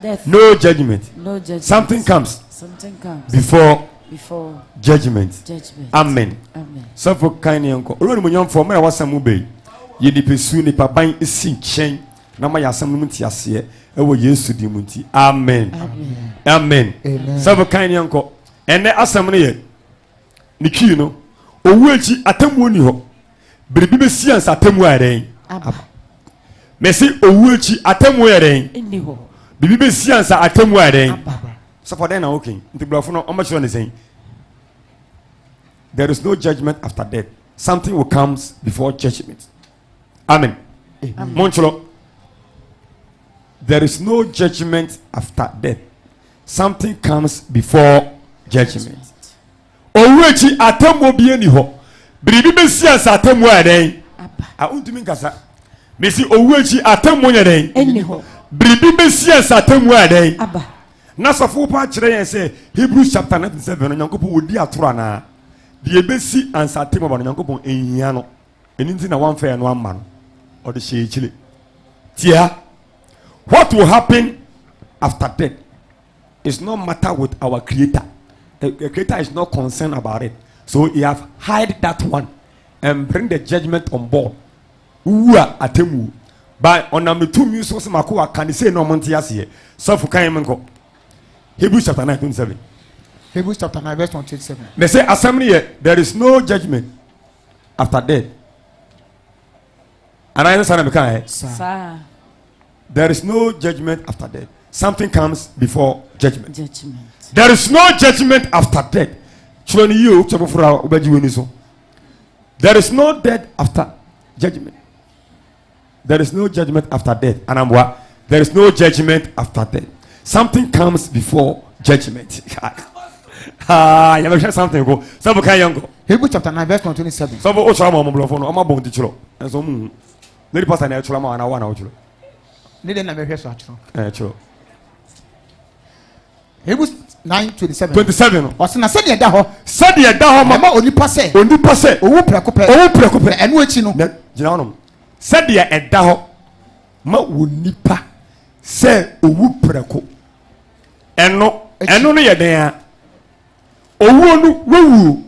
Death. No judgment. No judgment. Something comes before judgment. Amen. So for kind uncle. Already when young for me, I was some obey. Ye di pursue ni papa in sin chain. Nama ya some munti asiye. Ewo Yesu di munti. Amen. Amen. So for kind uncle. And then asam ne ni ki no. Owu echi atemu ni ho. Biribi be sians atemu aren. Mesi owu echi atemu aren. Ni ho. Bibi be sians atemu aren. So for then okay. Nti blafo no omo chiro ne saying. There is no judgment after death. Something will come before judgment. Amen. Moncholo. There is no judgment after death. Something comes before judgment. Owechi atemo bi eni ho. Biribi be siasa atemo eden. A untumi nkasa. Mesi owechi atemo nyeden. Eni ho. Biribi be siasa atemo eden. Aba. Na sofo pa kire yen say Hebrews chapter 97 Nyankopon odi atoro na. The ebesi ansa atemo ba Nyankopon ehia no. Eni nti na wan fa no amma no. Or the chile. Tia. What will happen after death is no matter with our creator. The creator is not concerned about it. So he have hide that one and bring the judgment on board. Uwa atemu. By on number 2 musos makuwa can say no montias. So for Kayamanko. Hebrews chapter 9:27. Hebrews chapter 9 verse 27. They say assembly there is no judgment after death. And I understand there is no judgment after death. Something comes before judgment. There is no judgment after death. There is no death after judgment. There is no judgment after death. And I'm what? There is no judgment after death. Something comes before judgment. Ah, you have something go. Hebrews chapter 9 verse 27. Lady pastor na chula ma na wana ochulo. Lady na mehwe so achuro. Chulo. Hebrews 9:27. 27. Osina said ye da ho. Said ye da ho ma onipa se. Onipa se. Owu preko pe. Owu preko pe. Enu echi no. Gina onom. Said ye da ho ma onipa se owu preko. Eno no ye den a. Owu onu wewu.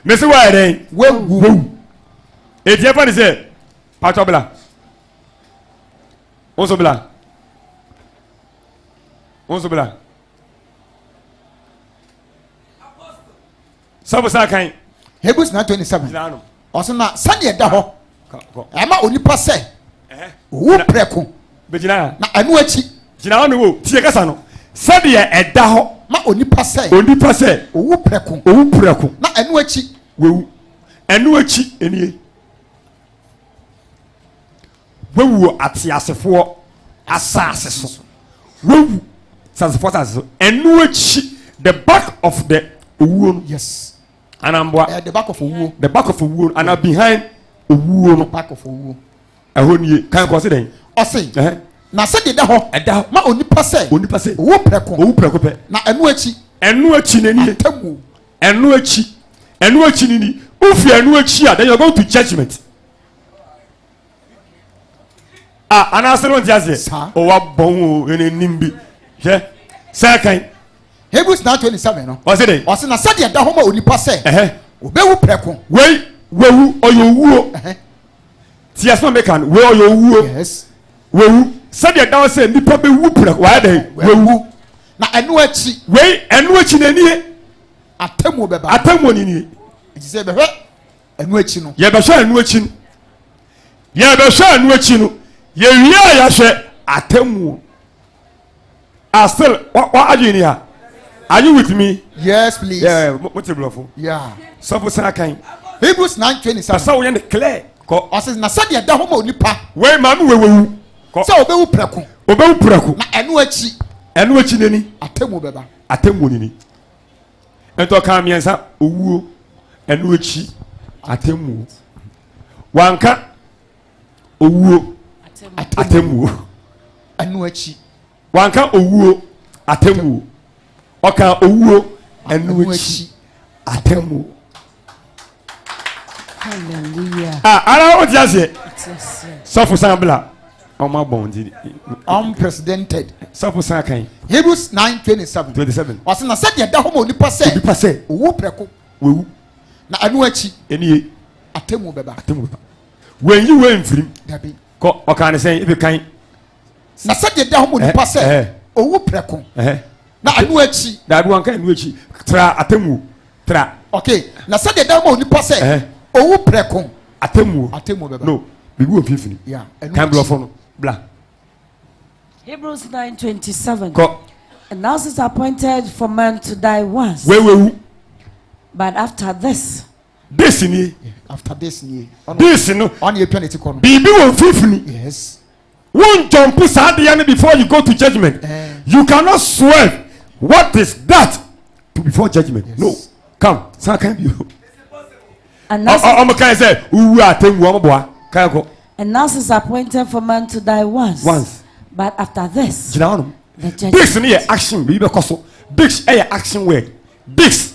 Mesi wa den. Wewu. Et tu as pas dit pas toi blanc. On se blanc. On se blanc. Ça vous ça quand Hebrews 9:27. Osuna sani eda ho. Ama onipa se. Wo preko. Bejina. Na anu achi. Jina onu wo. Tie kasa no. Sadi eda ho. Ma onipa se. Onipa se. Wo preko. Owu preko. Na anu achi. Wewu. Anu achi enie. Wewu atiasefo asase so. Wewu sasefo asase so. Enu echi the back of the owu. Yes. Anambwa. The back of owu. The back of owu and behind owu no back of owu. Ehoni kan ko se den. Ose. Na se de da ho. Eda ma onipa se. Onipa se. Owu preko. Owu preko pe. Na enu echi. Enu echi nani. Tamu. Enu echi. Enu echi nini. Ufi enu echi then you are going to judgment. Ah, and I don't just say, oh, what bone in Nimbi. Yeah, second Hebrews 9:27. No, what's it? What's in a sadia da homa onipa se. Obewu preko. Wait, wewu or your woo. Tias no mekan, we or your woo. Yes. Wewu. Sadia down say, Nipa be woo preko. Why they? Wewu. Na enu echi. Wait, enu echi nani? Atemu beba. Atemu nini? It is a behe. Enu echi no. Ye besha enu echi. Ye besha enu echi no. Ye wia ya hwe atemu. Still what are you in here? Are you with me? Yes, please. Yeah, what's the bluff? Yeah. So for kind. Hebrews 9:27. So we clear. Ko osis na sadia da homo onipa. We mamu wewu. So obewu preko. Obewu preko. Na enu echi. Enu echi nani? Atemu beba. Atemu nini? Ento ka miensa owuo. Enu echi. Atemu. Wanka owuo. Atemu. Enu echi. Wanka owuo. Atemu. Oka owuo. Enu echi. Atemu. Hallelujah. Ara o ti ase. So for sambla. Oma bondi. Unprecedented. Sapo sakan. Hebrews 9:27. 27. Ɔsɛ na sɛdeɛ da hɔ ma onipa sɛ. Onipa sɛ. Owu prɛko. Wewu. Na ɛno akyi. Enie. Atemu bɛba. Atemu bɛba. When you were in film. Dabi. Ko ɔkan sɛ ibe kan. Na sɛdeɛ da hɔ ma onipa sɛ. Owu prɛko. Na ɛno akyi. Dabi wanka ɛno akyi. Tra atemu. Tra. Okay. Na sɛdeɛ da hɔ ma onipa sɛ. Owu prɛko. Atemu. Atemu bɛba. No. Bibi wo fifini. Yeah. Kan blofo no. Bla. Hebrews 9:27. Ko. And now it is appointed for man to die once. Wewu. But after this. This ni. After this ni. This no. On your penalty corner. Bibi wo fifini. Yes. One jump sadiane before you go to judgment. You cannot swear. What is that to before judgment? Yes. No. Come. So can you? And now say uwu atemu omoboa. Kan ko. And now it is appointed for man to die once. Once. But after this. The judgment. This ni action. Bibi koso. This action word. This.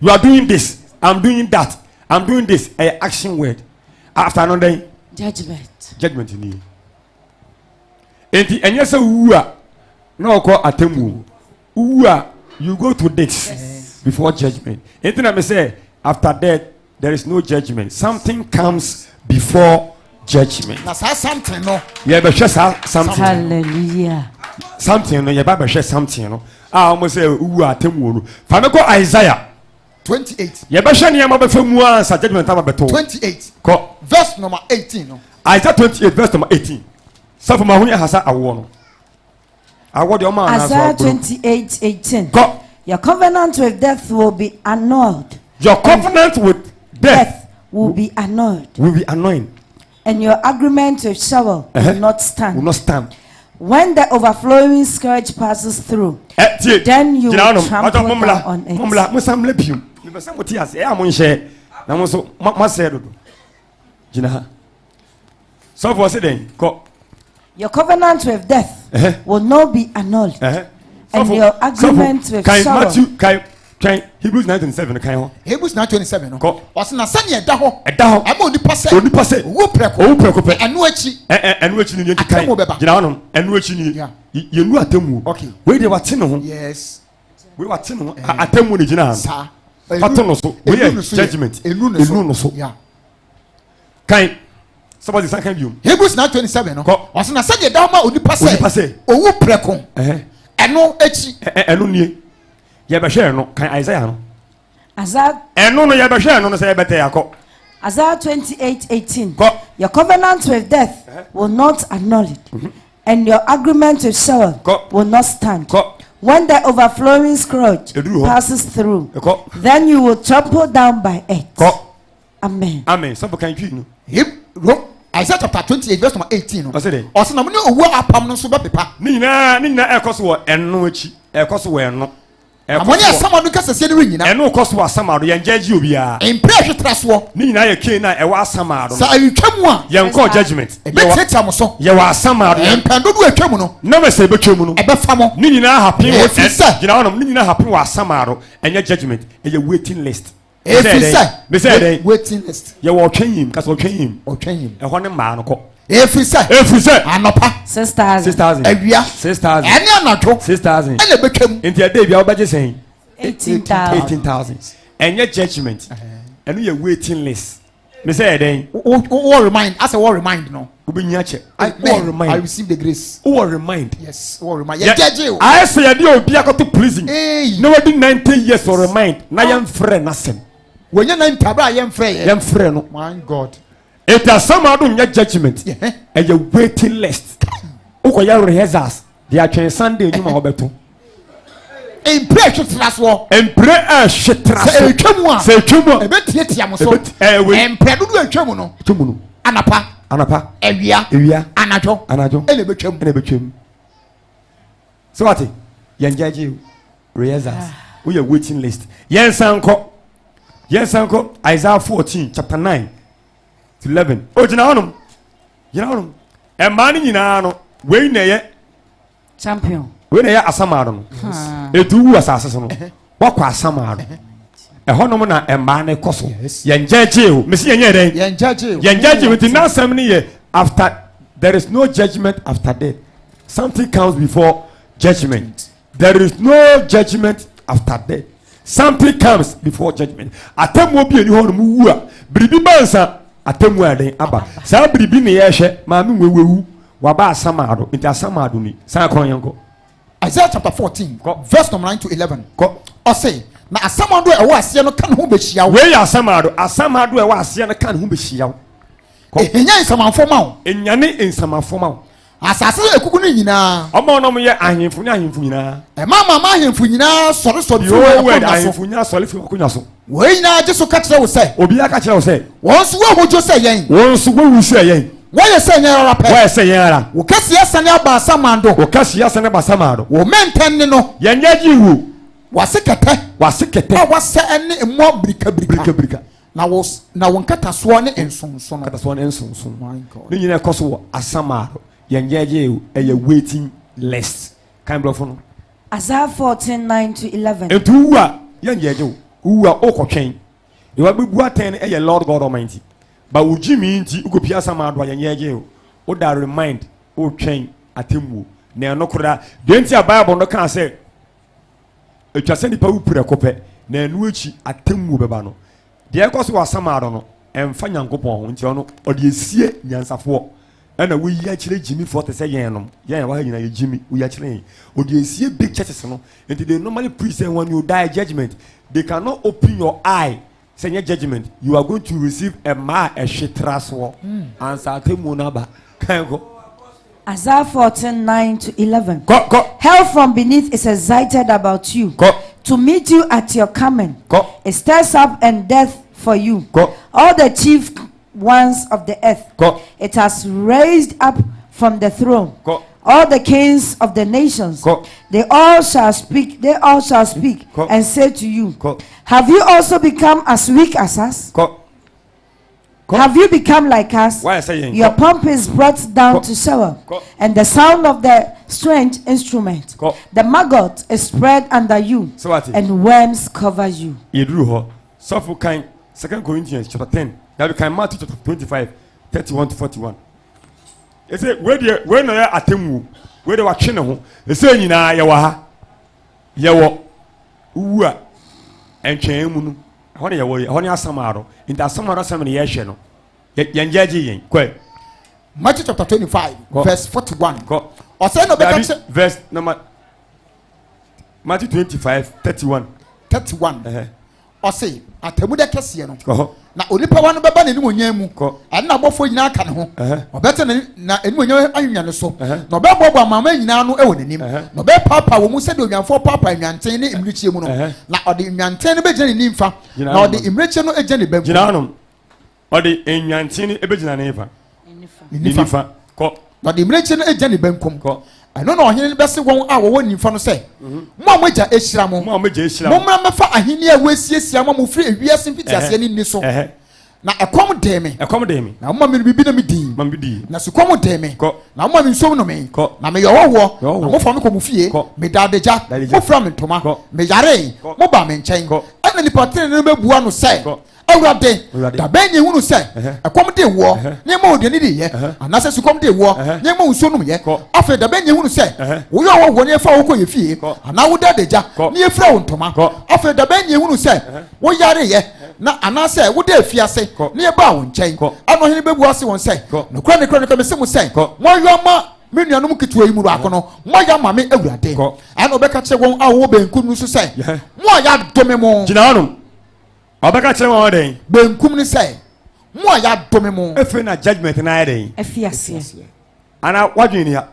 You are doing this. I'm doing that. I'm doing this. Action word. After another judgment. Judgment ni. Enti enye se uwu a na okọ atemu. Uwu a you go to this before judgment. Enti na me say after death there is no judgment. Something comes before judgment. Na sa something no. Yeah, be hwe sa something. Hallelujah. Something no, yeah, ba hwe something no. Ah, almost say uwu atemu no. Fa me ko Isaiah 28. Yeah, be hwe ne ma be fa mu ansa judgment am beto. 28. Ko verse number 18 no. Isaiah 28 verse number 18. So for my huni hasa awo no. Awo de o ma Isaiah 28:18. Go. Your covenant with death will be annulled. Your covenant with death will be annulled. Will be annoying. And your agreement with Sheol will not stand. Will not stand. When the overflowing scourge passes through, then you will trample down on it. Mumla musamle pium. You must say what e am nhye. Na mo so ma say do. Gina ha. So for say then go. Your covenant with death will not be annulled. And your agreement with Sheol. Matthew Kai Hebrews 9:27 kan ho. Hebrews 9:27 no. Go. Wase na sane da ho. Eda ho. Ama onipa se. Onipa se. Wo preko. Wo preko pe. Enu achi. Enu achi ni kan. Gina ho. Enu achi ni. Ye nu atemu. Okay. We dey wate no ho. Yes. We wate no ho. Atemu ni gina ho. Sa. Fato no so. We judgment. Enu no so. Yeah. Kan somebody say kan biom. Hebrews 9:27 no. Wase na sane da ho ma onipa se. Onipa se. Owu preko. Enu achi. Enu nie. Ye be hwe no kan Isaiah no. Isaiah. Enu no ye be hwe no say bete yakọ. Isaiah 28:18. Your covenant with death will not annul it, and your agreement with Sheol will not stand. When the overflowing scourge passes through, then you will trample down by it. Amen. Amen. So can you Isaiah chapter 28 verse number 18 no. Ose na mo ne owu apam no so be pepa. Ni na ekoso wo eno achi. Ekoso wo eno. Amoni asama no kasese ne nyina. Eno koso asama do yen judge obia. Impre hwetraso. Ni nyina ye ke na e wa asama do. Sa ayutwamu a yen ko judgment. E be teta mo so. Ye wa asama do. Empando do atwamu no. Na me se betwamu no. E be fa mo. Ni nyina happy wo. Gina wonom ni nyina happy wo asama do. Enye judgment. E ye waiting list. Me say waiting list. Ye wo twanyim, kasa wo twanyim. O twanyim. E ho ne ma no ko. Efrise anopa 6,000 awia 6,000 ene anadwo 6,000 ene betwam enti ade bia obaje sen 18,000 enye judgment enu ye waiting list me say den what remind as a what remind no obinya che what remind I receive the grace what remind yes what remind ye judge you I say ye dey obi akoto prison no we 90 years for remind na yem frɛ nasem wonya 90 abra yem frɛ no my God. It has somehow done your judgment. And your waiting list. Ukoya rehearsals. They are train Sunday you ma obeto. In pray shitraswo. And pray shitraswo. Say twemu. Say twemu. E betiatia mo so. En pray dudu atwemu no. Twemu no. Anapa. Ewia. Anadwo. Ele betwemu. So what? Yen judge you rehearsals. We are waiting list. Yen sanko Isaiah 14 chapter 9 to 11. Oh, jina honum. E mani nyina no we na ye champion. We na ye asamaro no. Etu wu asase so no. Wakwa asamaro. E honum na e mani koso. Yen judge you. Me se yen den. Yen judge you. Yen judge with na sam ni ye after there is no judgment after death. Something comes before judgment. There is no judgment after death. Something comes before judgment. Atemu obi eni ho no mu wu a biribi bansa atemu aden aba. Sa biribi ne yehwe maami wewu waba asamado nti asamado ni san kon yanko. Isaiah chapter 14 verse number 9 to 11. O say na asamado e wo ase no kan ho behia wo. We asamado e wo ase no kan ho behia wo. Ehenya nsamanfo ma wo. Enyane nsamanfo ma wo. Asase ekuku no nyina omo no mo ye ahemfo nyina e mama ahemfo nyina sori fi ahemfo nyina sori fi akonya so we nyina je so ka kire wo se obi aka kire wo se won so wo hojo se yen won so wo wu se yen wo ye se yen ara pe wo ye se yen ara wo kasi asane aba asamando wo kasi asane ba asamando wo menten no yenye jiwu wasekete a wase ene emo brika na wo nkata so ne ensonson my god ni nyina ekoso wo asamando yenyeje a waiting list kind of no Isaiah 14:9 to 11 etu wa yenyeje wo okotwen e wa bebu aten e Lord God Almighty ba ujimi nti ukopia samado yenyeje o da remind o twen atemu na enokora de nti a Bible no kan say etwase nipa upure kope na enu echi atemu beba no de ekoso wa samado no emfa nyankopon ho nti ono ode esie nyansafo ana we yi akire Jimmy Forte say yenom yen wa nyina ye Jimmy we akire odi esie big churches no and they normally preach say when you die judgment they cannot open your eye say your judgment you are going to receive a shitraso answer temu na ba kan go Isaiah 14:9 to 11 go hell from beneath is excited about you to meet you at your coming it stirs up and death for you all the chief ones of the earth it has raised up from the throne all the kings of the nations they all shall speak and say to you have you also become as weak as us have you become like us your pomp is brought down to Sheol and the sound of the strange instrument the maggot is spread under you and worms cover you so for kind 2 Corinthians chapter 10 now we can Matthew chapter 25 31 to 41 it say where no atemu where they were twene ho it say nyina ye wa ha ye wo wu a entwen mu no ho ne ye wo ho ne asamaro inta asamaro asam ne ye hwe no yenjaji yen kwai Matthew chapter 25 verse 41 o say no be catch verse number Matthew 25 31 o say atemu de kese no na onipa wa no beba na enimu onyan mu ade na bofo nyina aka ne ho obete na enimu onyan anwunya ne so na obebobo amama nyina no e wonenim na obepapa wo mu se de onyanfo papa nwanten ne imrichie mu no na ode nwanten ne begina ne nimfa na ode imrichie no egya ne bam gina no ode nwanten ne ebegina ne nimfa ko na ode imrichie no egya ne bankum eno na ohene be se won a wo nimfa no se mo amagya ehira mo mo mra mefa ahene a wasiesia mo firi ewiase mpitiase ni so na ekom de me na mo me bibi na me din na se kom de me na mo me nsom no me na me yowo na mo fa me kom fie me dadeja mo fra me ntoma me yare mo ba me nchen ana ni patere no bebua no se awurade da benye hunu se ekom de wo ne ma odi ni de ye anase se kom de wo ne ma nso no ye afa da benye hunu se wo yo wo ne fa wo ko ye fie ana wo da deja ne ye fra wo ntoma afa da benye hunu se wo yare ye na anase wo da afiase ne ye ba wo nchen ano hene bebua se won se no kra ne me se mo se mo yo ma me nuanom ketewa yi mu akono mo ya ma me awurade ana obeka che won a wo benku nu so se mo ya dome mo ginaanum obeka che won den benkum ni se mo ya dome mo efe na judgment na den efiase ana wadwini ya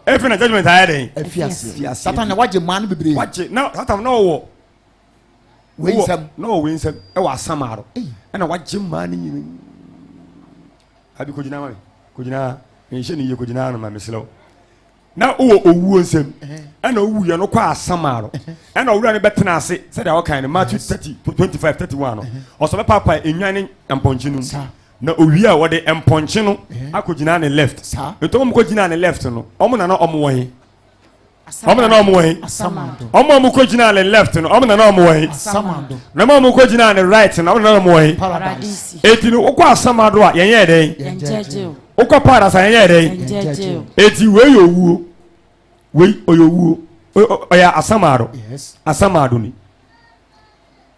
efe na judgment na den efiase satan na waje man bebre waje na satan no wo winsam no winsam e wa samaro ana waje man ni abi ko jina mami ko jina enhye ni ye ko jina no ma meselo na owu nsem ana owu ye no kwa asamaro ana owura ne betena ase said I kind Matthew 25 31 no oso be papa enwan emponchi no na owi a wode emponchi no akogina ne left eto mo kogina ne left no omo na omo wo he omo na omo wo he asamando omo kogina ne left no omo na omo wo he asamando na omo kogina ne right no omo na omo wo he paradise etino okwa asamado a yenye den yenjeje Oko paradise anya dey. Eti we owu. We oyowu. Oya asamado. Yes. Asamado ni.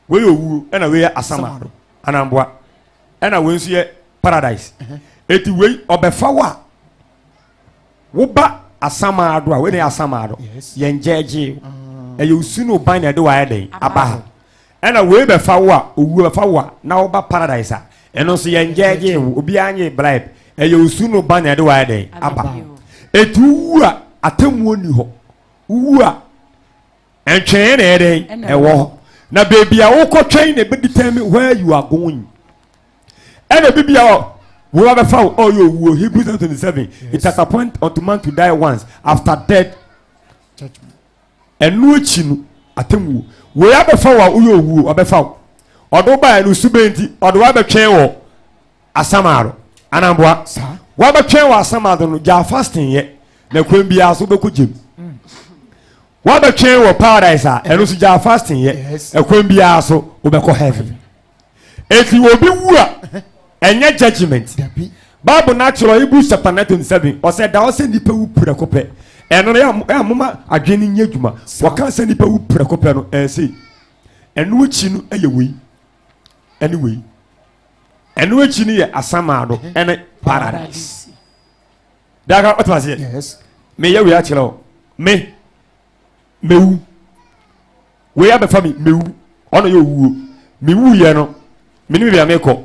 We owu na we asamado. Anambwa. Na we nso ye paradise. Eti we obefa wa. Wo ba asamado a we ne asamado. Ye njeje. Eye usunu ban na de wa ye den aba. Na we befa wa owu befa wa na wo ba paradise a. Eno so ye njeje obi anye bribe. Eye usunu ban na de wa ye den aba. Eti wu a atemu ni ho. Wu a entwen na ye den ewo. Na baby a wo kotwen na be determine where you are going. And the baby we have found Hebrews 27. It has appointed unto man to die once after death. Judgment. And no chinu atemu. We have found you have found. Odo ba no subenti odo wa betwen wo asamaro. Anambwa. Wa betwen wo asamaro no ja fasting ye. Na kwen bia so bekogem. Wa betwen wo paradise a eno so ja fasting ye. E kwen bia so obekọ heaven. Eti obi wu a enye judgment. Bible natural Hebrews chapter 27. O said that say nipa wu prekope. Eno ya mama adwene nye dwuma. Waka say nipa wu prekope no say. Eno chi no eye wei. Anyway. Eno chi no ye asamado ene paradise. Daga what was it? Yes. Me ye we a kire o. Mewu. We ya be fa mewu. Ono ye wu. Mewu ye no. Mini bia meko.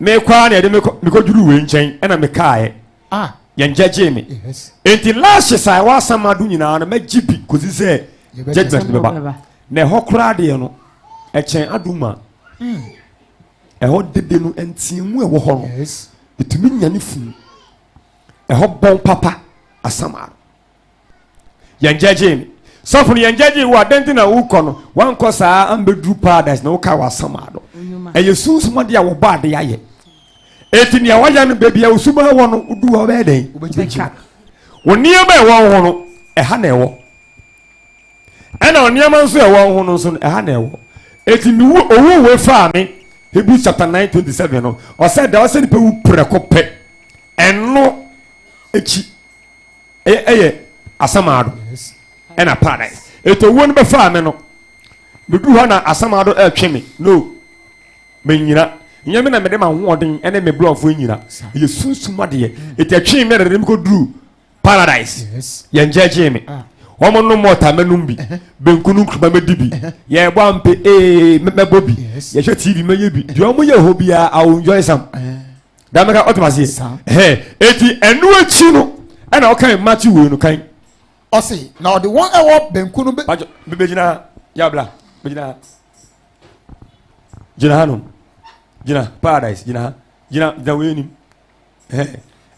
Me kwa na de meko duru we nchen na me kaaye. Ye njeje me. Yes. Enti last sai wa samadu nyina na magibi kozi se judgment be ba. Na ho kra de no echen aduma. Ho dede no entimu e wo ho no. Yes. Etumi nyane fun. Ho bon papa asamaro. Ye njeje me. Sofo ye njeje wo adenti na wo kɔ no wan kɔ saa ambedru paradise na wo ka wa samado. Yesus mo dia wo ba de aye. Eti ne awaya no bebia usuma wo no udu wo be den. Wo niema e wo ho no ha na e wo. Ana oniema nso e wo ho no nso ha na e wo. Eti mi owu we fa me Hebrews chapter 9:27 no. O said that o said pe wu prekope. Eno echi eye asamado. Yes. Ena paradise. Eto wo no be fa me no. Medu ho na asamado e twe me. No. Menyina nyame na mede ma hoɔden ene me blɔfo nyina ye sunsuma de eti atwe me de ko duru paradise. Yes. Ye njeje me homo no mota menum bi benkunu nkuma medibi ye bɔ ampe mebobi ye hwɛ tv me ye bi de omo ye ho bia I will enjoy some da meka otomase eti enu achi no ena o kan Matthew we no kan o se na the one ewo benkunu be begina ya bla begina jina hanu jina paradise jina we ni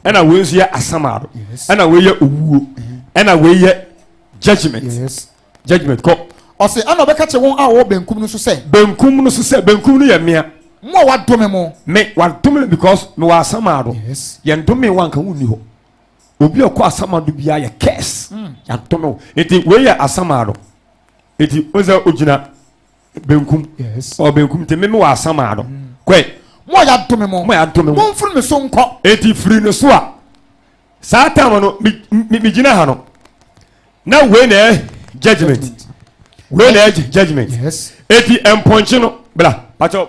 ena we nso ye asamado ena we ye owuo ena we ye judgment. Yes. Judgment ko o se ana obeka che won a wo benkum no so se benkum no ye mea mo wa dome mo me wa dome because me wa asamado. Yes. Ye dome wan kan woni ho obi okọ asamado bia ye curse ya dome eti we ye asamado eti oza ogina benkum. Yes. O benkum te me wa asamado kwe mo ya dome mo mo mfuru me so nko eti free no so a satan no mi gina ha no na we na judgment we na judgment. Yes. Eti emponche no bla pacho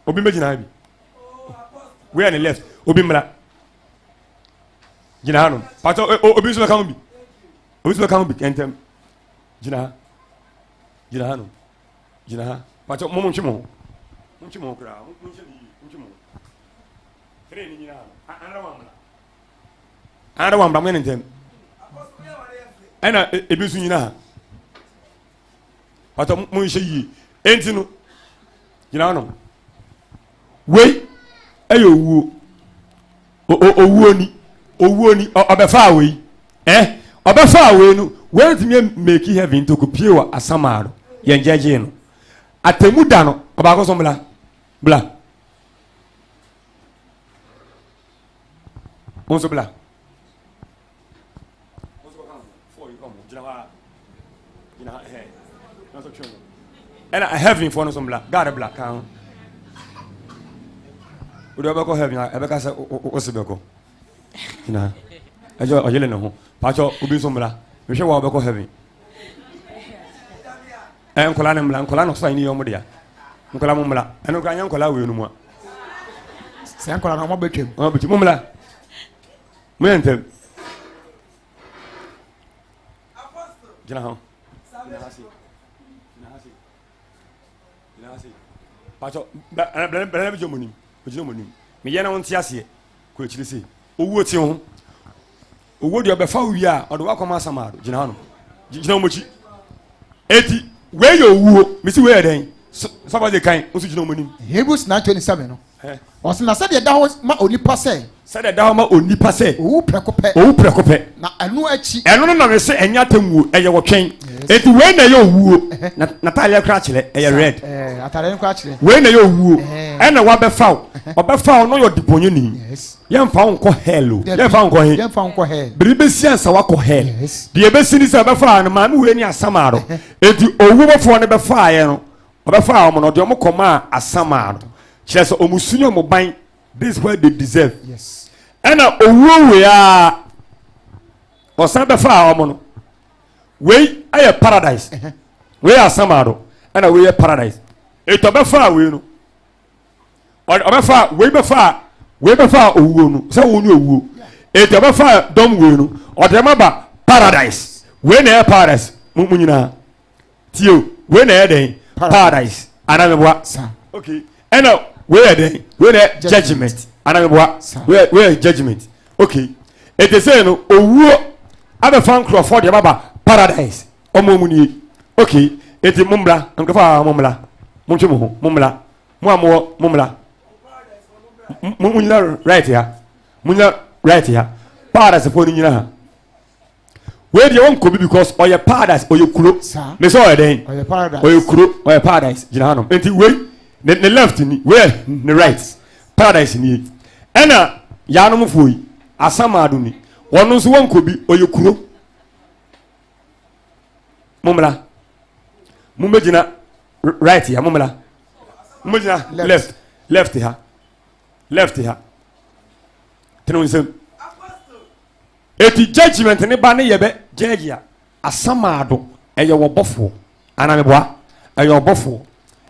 obi me gina bi we on the left obi mra gina ha no pacho obi so ka bi entem gina ha no gina ha pacho mo nchimo kra nchimo tre ni gina ha ara wa mra entem ena ebi so nyina ha pato mo nhye yi enti no nyina no we ayo owuo ni obefa we obefa we no we ntimi make heaven to kopie wa asamaro ye njeje no atemu da no oba ko so bla onso bla and I have for some black. Got a black count. Would you ever go heaven? I ever say, what's the na ajo oyele ne ho pacho obi so mla me hwe wa obeko heaven enkola ne mla enkola no so ni yo mo dia enkola mo mla eno kwa nya enkola we no mu a se enkola no mo betwem o betwem mo mla mo yentem apostle jina ho pacho bla bi jomonim ojiromonim me ye na won ti ase ko ekiri se owu ti ho owu de obefa wi a odo wakoma samado jina hano jina omochi eti we yo owu mi si we den so ba de kan o si jina omonim Hebrews 9:27 no o se na se de da ho ma onipa se de da ho ma onipa se owu prekope na anu achi eno no me se enya tamuo eye wo twen eti we na ye owu na tale kra kire eye red atare kra kire we na ye owu ena wa befa obefa no yo diponye ni ye mfa nko hello ye mfa nko he biri besi ansa wa ko hell de besi ni se befa no ma me we ni asamaro eti owu bofo ne befa ye no obefa o mo no de mo koma asamaro kire so omusunyo mo ban. This is what they deserve. Yes. And we are or something far omono. We are paradise. We are samado. And we are paradise. It be far we no. Or be far we be far owo no. Say wonu owo. It be far dom we no. Or dem ba paradise. We na paradise. Munyina. Tio, we na den paradise. Anameboa. Okay. And where then? Where judgment? Where judgment? Okay. It is saying, oh, other fan crop for the Baba paradise. Omomuni. Okay. It is Mumbla. I'm going to Mumla. Munchimo. Mumla. Muamo. Mumla. Mumla right here. Mumla right here. Paradise for you. Where do you want to be because or your paradise or your kuro? Miss all then. Or your paradise. Or your kuro or your paradise. Jinano. Until wait. The left ni where the right paradise ni ena ya no mfoi asamado ni wono so won kobi oyekuro mumla mumejina right ya mumla mumejina left ha tenu nsem eti judgment ni ba ne yebe judge ya asamado eye wo bofo anameboa eye wo bofo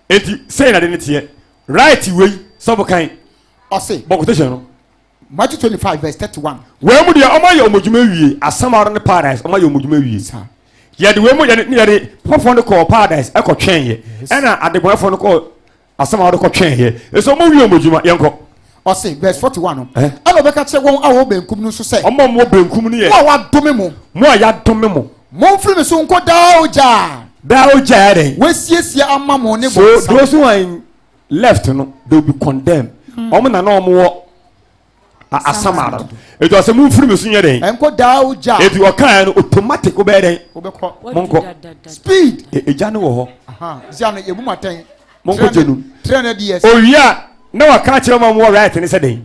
eti say na de netie right way so bokan o say quotation no Matthew 25:31 we mu de omaye omodwuma wie asamaro ne paradise omaye omodwuma wie sa ye de we mu ye de pofo ne call paradise e ko twen ye na adebonfo ne call asamaro ko twen ye eso mo wie omodwuma ye nko o say verse 41 no ana obeka che won awo benkum no so say omo mo benkum ne ye wa dome mo ya dome mo firi me so nko daoja we siesie ama mo ne so those who are in left no they will be condemned omo na no mo asamara it was a move from sunye den enko daoja if you can automatic obey den monko speed eja ne wo ho zia no ebu maten monko jenu 300 years owia na wa ka kire mo right ne se den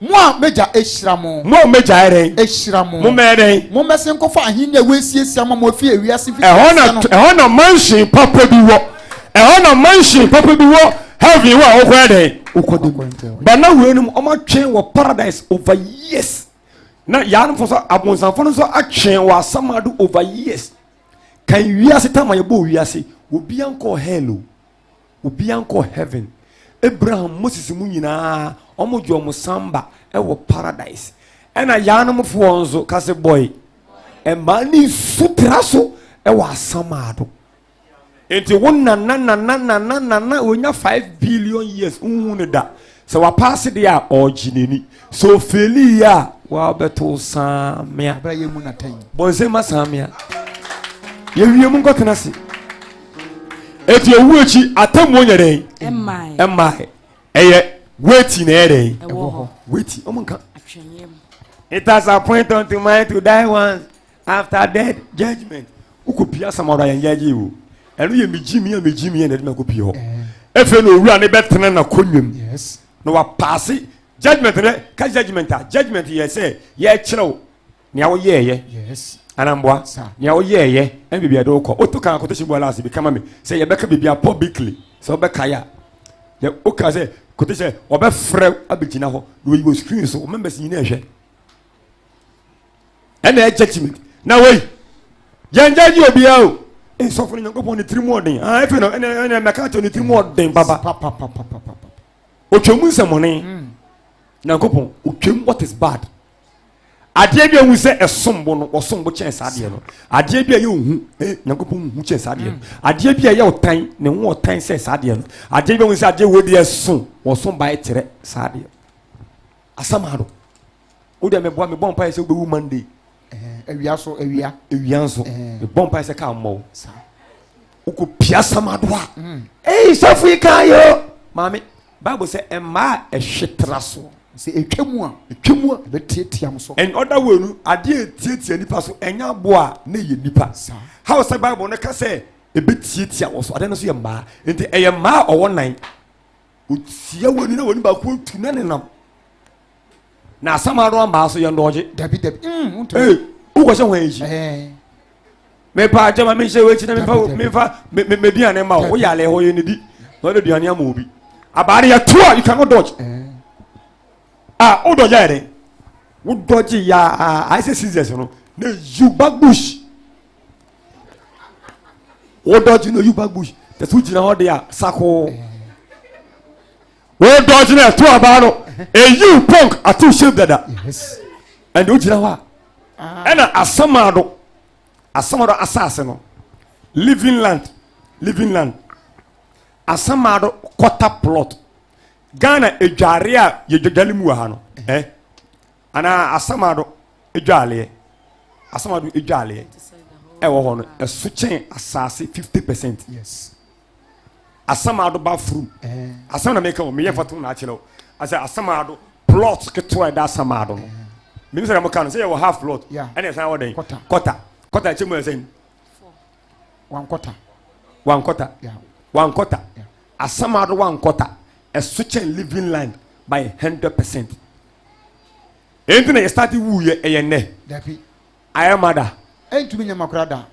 mo a meja ehiramo mo meja eren ehiramo mo meden mo mesen ko fa ahin na wesiesia ma mo fi ewiase fi ehona mansion papa bi wo ehona mansion papa bi wo heaven wo okwa den ukodem but na we num o ma twen wo paradise over years na yan for so abonsan for so atwen wo asamado over years kan wiase tama ye bo wiase obi anko hello obi anko heaven Abraham Moses mu nyina omo jo mo samba e wo paradise ena yanom fo onzo kase boy e mani sutraso e wo asamado enti wonna na onya 5 billion years unhune da so wa pass dia originally so feli ya wa beto samia bra yemu na tan bonse masamia ye wiem nkotena se eti owu echi atamu onyere emai eye waiting na ere waiting omonka it has appointed unto man to die once after death judgment ukopia samara yan yaji wo enu ye mejimi na de makopi ho efe no owura ne betena na konwem yes no wa pass judgment ne ka judgment ye say ye kirew ne awo ye yes anambwa nya wo yeye en bibia de okọ otuka akotoshi bo last bi kama me say ye beka bibia publicly so beka ya de oka say kotoshi obe frɛ abigina ho no yi screen so members yi na ehwe and a judgment. Now wait. Janja you be out. And suffering upon the 3 more days. I feel and I can't only 3 more days, Papa. Ochomusa money. Now go on. What is bad? Adebia we say a sombo or sombo chance adiano. Adebia you Nakopum who chance adiano. Adebia your time, no more time says adiano. Adebia we say Ade would be a son or some by tere sadia. Asamado. Uda me bon pie so be Monday. Ewiaso ewia ewianso the bomb pie say ka mo uko pia samadwa so free kan yo mami Bible say emma e hwetraso say etwemu a be tietia so and other way nu ade tietia nipa so enya boa na ye nipa how say Bible no ka say e be tietia wo so ade no so ye mma enti e ye mma owo nan otia woni na woni ba ko tu na ne nam na samaro mba so ye ndoje dabi uko se wen yi me pa jama me se we chi na me fa me duane ma wo ya le ho ye ni di no le duane ama obi abare ya toa you cannot dodge o dodge ere wo dodge ya I say scissors no na you back bush wo dodge no you back bush the two jina ho dia sako wo dodge na to aba no you punk atu shape dada yes and wo jina ho and asamado asase no living land asamado quarter plot Ghana edware a yedwale mu ha no ana asamado edwale e wo ho no eso chen asase 50%. yes asamado ba furu asamado make o me ye foto na akire o asa asamado plot ketwa da asamado no Minister Amokan say you half plot. Yeah. And it's how they quarter. Quarter chemu saying 1 quarter. 1 quarter. Yeah. 1 quarter. Yeah. Asamado 1 quarter. A switching living land by 100%. Anything you start wu ye ne. Dabi. I am mother. Ain't to me nyamakrada.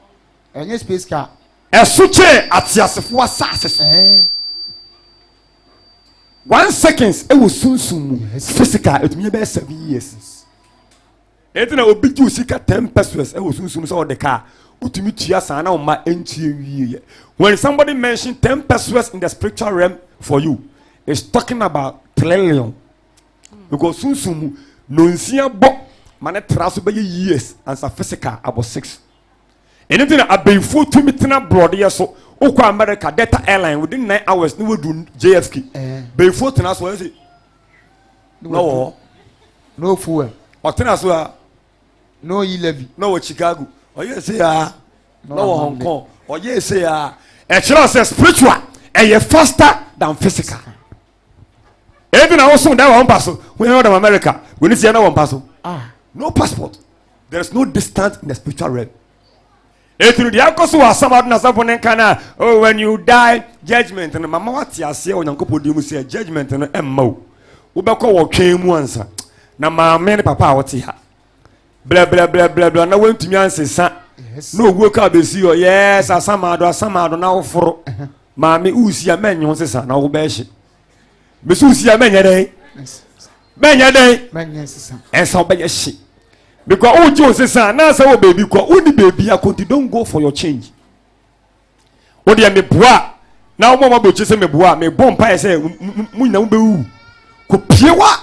Enye space car. A switching atiasefo asase. 1 seconds it was soon physical it me be 7 years. Etina obi ju sika 10 pesos it was soon so the car utumi tua sana o ma entie wie. When somebody mention 10 pesos in the spiritual realm for you, it's talking about trillion. Because soon no nsia bo mane traso be years and sa physical about 6. Anything abefo tumi tena broad so Oko America Delta Airline within 9 hours ni we do JFK. Before tena so say no fuel. O tena so no e-levy. No Chicago. O yes say no Hong Kong. O yes say e chira say spiritual e faster than physical. Even also that one pass when you America we need to know one pass. No passport. There is no distance in the spiritual realm. Etru dia koso asabad na sapone kana oh when you die judgment no mama wati ase onyankopɔ di mu say judgment no emma wo wobɛkɔ wo twen mu ansa na maame ne papa a wote ha bla na wantumi ansesa no owo ka besi o yes asamado na woforo maame usia menyo sesa na wo bɛhye besi usia menya den sesa esa wo bɛhye. Because oh Joseph na say oh baby ko uni baby akonti don't go for your change. O dia me boa na o mama bochi say me boa me bom pa say mu na wo be wu ko piewa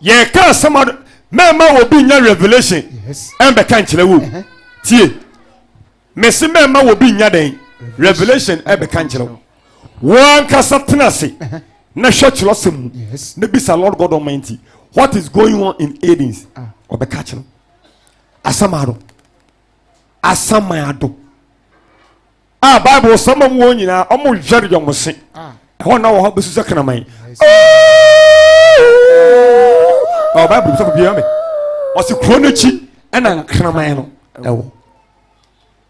ye ka sama mema obi nya revelation embe kan kire wo tie me se mema obi nya den revelation embe kan kire wo wan kasa tenase na hwekiro sem na bisa Lord God Almighty what is going on in Edens. Obeka chino asamado Bible sama mu nyina omo hwere yo mose ho na wo ho besu sakana man Bible so bia me o se krono chi ena nkana man no ewo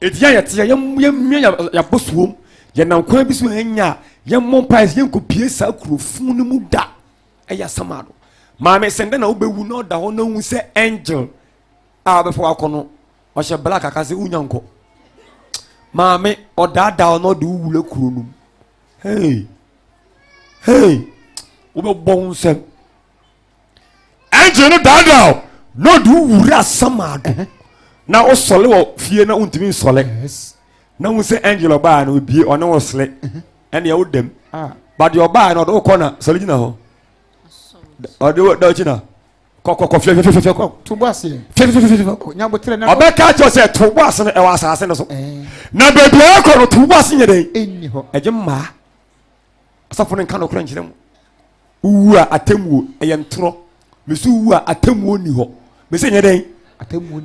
edia yete ya bosuom ye nan kwa bisu anya ye mompais ye nkopie sa krofun no mu da eya asamado Mama sende na ubewu no da ho no hu se angel before akono o she black akase unyanko mama odada no de wule kuro num hey ube bon se angel no dada no do wura samado na o sole wo fie na untimi sole na wo se angel oba na obie ona wo sle ene ya wodam but your oba na do corner sole gina ho o de do gina kokoko fie tubo ase nyambo tere na oba ka cho se tubo ase na e wa asase no so na bebi akọ no tubo ase nye den enni ho eje mma asafo ne nka no kra nkyerem uwu a atemuo eye ntoro mesu uwu a atemuo ni ho mese nye den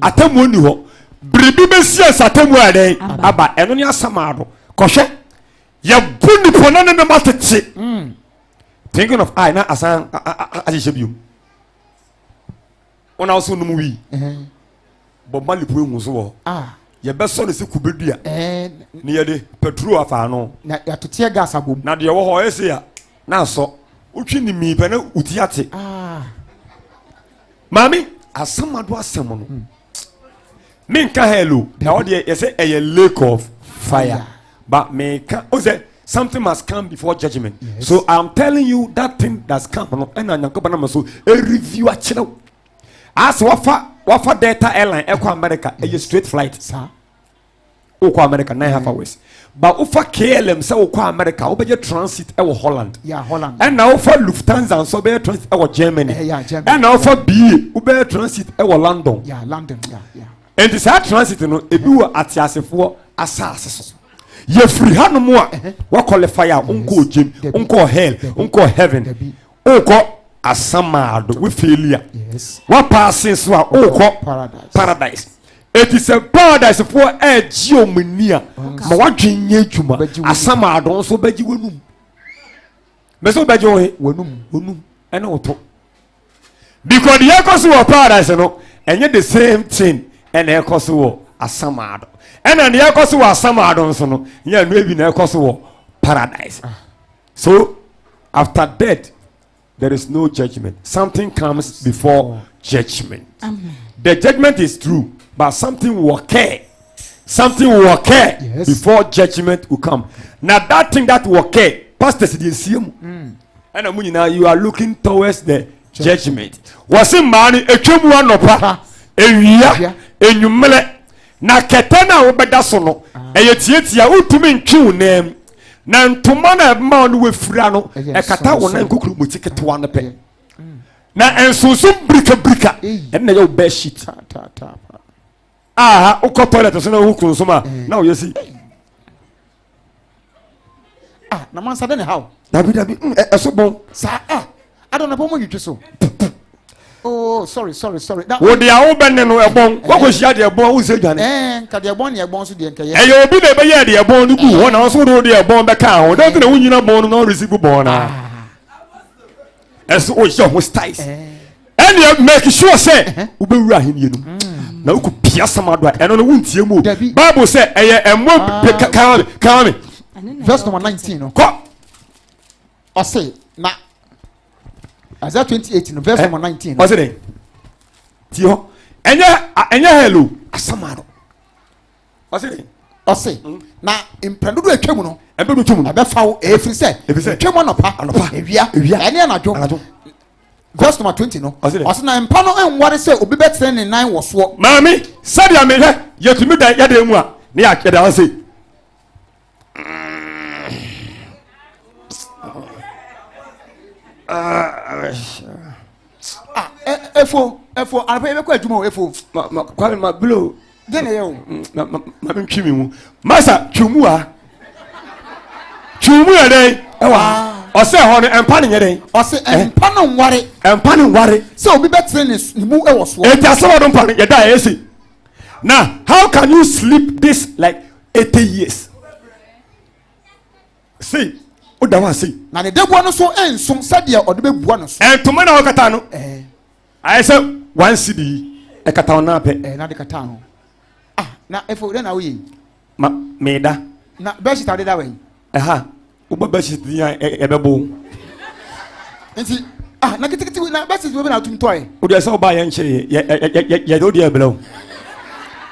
atemuo ni ho bribi besi asatemuo a den aba eno ne asamado kohwe ye buni pona ne matete thinking of I na asan aje biom ona also no wi bo mali po enwu so wo ye be so ne se kubedua ne ye de petrol afa no na ya totie gas agom na de wo ho ese ya na so utwi ni mi pe na utiate mami asamado asamo no me nka hello na wo de ye say a lake of fire but me ka o say something must come before judgment. Yes. So I'm telling you that thing that's come and I'm so a review a channel as wafa Delta airline Eco America a straight flight sir Oko America 9.5 hours but ufa KLM say Oko America obeje transit e Holland Holland and now for Lufthansa so be transit e Germany Germany and now for BA ube transit e London London and this transit no ebi wo atiasefo asase so ye free hanom a wa qualify unko gym unko hell unko heaven unko asamado we failure wa passing so a unko paradise it is a paradise for a geomania ma wa dwenye adwuma asamado so baji wonum me so baji wonum ene oto because the echoes of paradise no enye the same thing and echoes of asamado and the echoes of asamado so no yeah maybe the echoes of paradise so after death there is no judgment. Something comes before judgment. Amen. The judgment is true, but something will occur. Something will occur before judgment will come. Now that thing that will occur, pastors didn't see him. And now you are looking towards the judgment. Was it money? A chum no pa. A year. Na ketena obeda sono. E yetiatia utumin chu name. Na ntoma na ma no wefura no e kata wona nkukuru motikete wana pe na ensunsum brika en na yo be sheet uko toilet so na hukuru so ma na o yesi na man sada ne how dabi eso bon sa I don't know how you so oh sorry wo de awo benne no ebon wo ko hia de ebon wo se dwane ka de ebon ne ebon so de nka ye e obi na be ye de ebon no gu wo na so do de ebon be ka ho don't na wo nyina bon no receive bon na eso o je ho styles and you make sure say wo be wura hin yenu na wo ko pia samado eno no wuntie mu bible say eye emo ka me verse number 19 no ko o say na Isaiah 28 verse number 19. What's it? Tio. Enya hello. Asamado. What's it? Ose. Na imprendo do atwam no. Ebe do twam no. Ebe fa wo efri se. Twam anopa. Ewia. Ene anadwo. Verse number 20 no. Ose na empa no enware se obi betre ne nan wo so. Mami, sadia me hwe. Yetumi da yade mu a. Ne ya da wase. Efo anapa ebe kwa adwuma efo kwame ma blow de ne yo ma ntwimi mu masa twumu a den ewa ose ho no empa ne yeden ose empa no nware se obi betre ne mu ewo so e ta so do mpa ne yeda esi now how can you sleep this like 80 years see o da wa see na ne debo no so ensom sade o de bebua no so entoma na o kata no I say one CD e kata ona pe na de kata ho na efo de na wo yi ma me da na beshi ta de da wen o ba beshi dia e bebo enti na kitikiti na beshi we na tum toy o de say o ba ye nche ye do de ebelo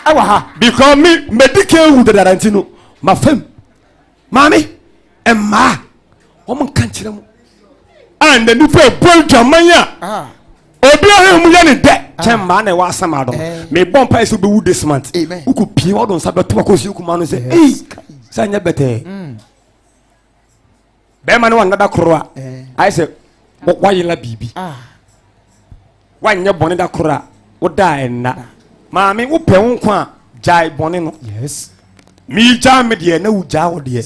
awa ha because me medical would da rantino ma fam mami emma o mon kan kire mu and the people bol jamanya obi ahun mu ya ne de chemma na wa samado me bomb pa so be wu this month uku pie wo don sabe to akosi uku ma no say eh sanya bete be ma no wanda koroa I say why la bibi wanye bone da koroa wo da enna maame wo pe wo kwa jai bone no yes mi ja me de na wo ja wo de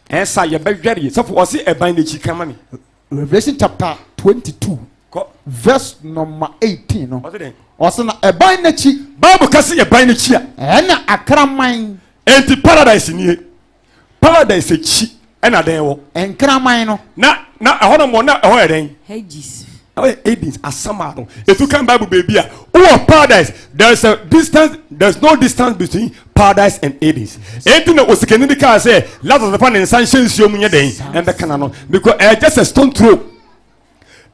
ensa ye be hwere so for say eban na chi kama me Revelation chapter 22 verse number 18 no also na eban na chi Bible ka say eban na chi a na akraman enti paradise ni paradise chi ena den wo enkraman no na ahono mo na eho eden Hades Hades asamado if you can Bible baby oh paradise there's no distance between paradise and Hades enti na osikeni di ka say Lazarus fa ne nsan hyensuo mu nye den embe kana no because just a stone throw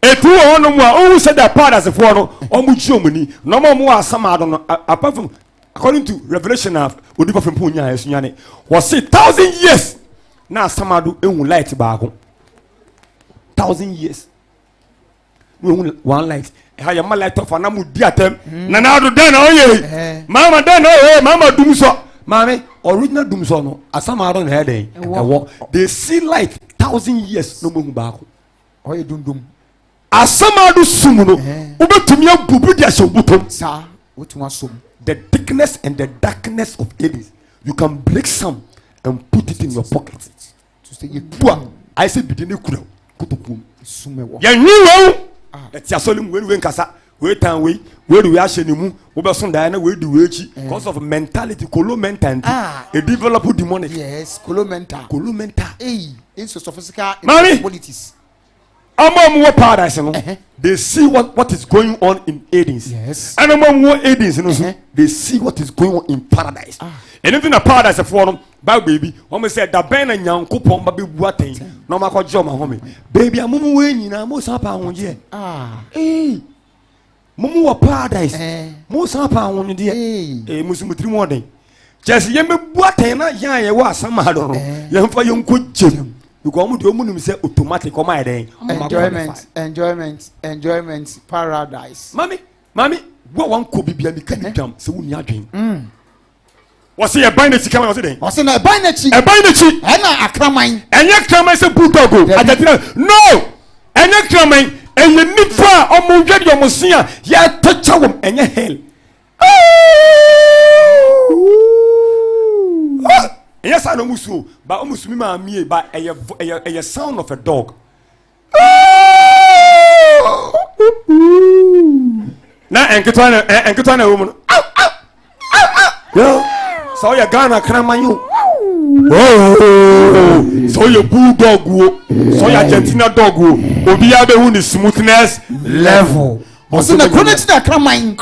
etu ono mu a o said that paradise for no omu chi omuni no mo asamado no apart from according to Revelation of odipa from punya esunyane was 1,000 years na asamado ehun light baako 1,000 years one light ha ya ma light of na mu di atem na do den na oye mama den na oye mama dumso mama original dumso no asama aro na head they see light 1,000 years no mo baako oye dundum asama do sum no obetumi abubu di asho butom sa wotuma som the thickness and the darkness of Hades you can break some and put it in your pocket to say you I say bidine kura kutopum sumewo ya nyiwo eti asolim we nkasa we tan we ahye ne mu wo be so dan na we di we echi because of mentality kolo mentality a develop demonic yes kolo mental in sophisticated politics amom paradise no they see what is going on in Hades yes and amom Hades no so they see what is going on in paradise anything na paradise for no baby o say da ben na nyankopon ba be buaten no ma ko je o ma home baby amom we nyina mo sa pa honje mumu wa paradise mo sa pa honje musumutiri mo den just ye me buaten na yan ye wa asama do no ye mfa ye nko jem because omu de omu nim say automatic o ma den enjoyment paradise mami wo wan ko bibia mi kan dwam se woni adwen wasi e ban na chi kama wasi den wasi na e ban na chi na akraman enye kraman se butogo ajatira no enye kraman enye nifa omo hwede omo sia ya tocha wom enye hell yes I know musu ba omusumi ma mie ba eye sound of a dog na enketwa na wo mu yo so ya Ghana kraman you so ya bulldog wo so ya Argentina dog wo obi ya be hu ni smoothness level oso na chronic na kraman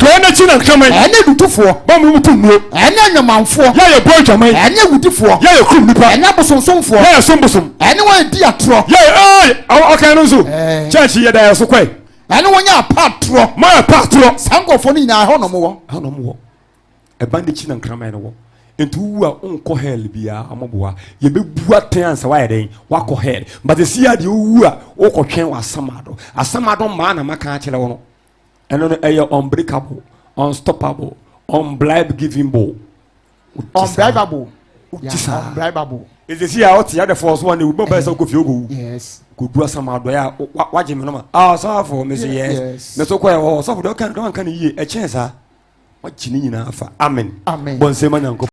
ene dutufo ba mu mutumno ene nyamanfo ya ye bojaman ene wudifo ya ye krum nipa ene bosonsomfo ya ye sombosom ene wan di atro ya ye okay no so church ye da so kwai ene wonya patro ma patro sankofo ni na ho no mo e bandichi na kraman no wo entu a onko hell bia amoboa ye bebu atensa wa yeden wako hell but the see ade wu a okotwen wa asamado ma na maka akere wo no eno no eye unbreakable unstoppable unbribable is the see out ya the first one we bo be so kofi ogo yes ko du asamado ya waje me no ma so for me say yes me so kwa so for do kan yi e chen sa wachi ni nyina afa amen bon se manyanko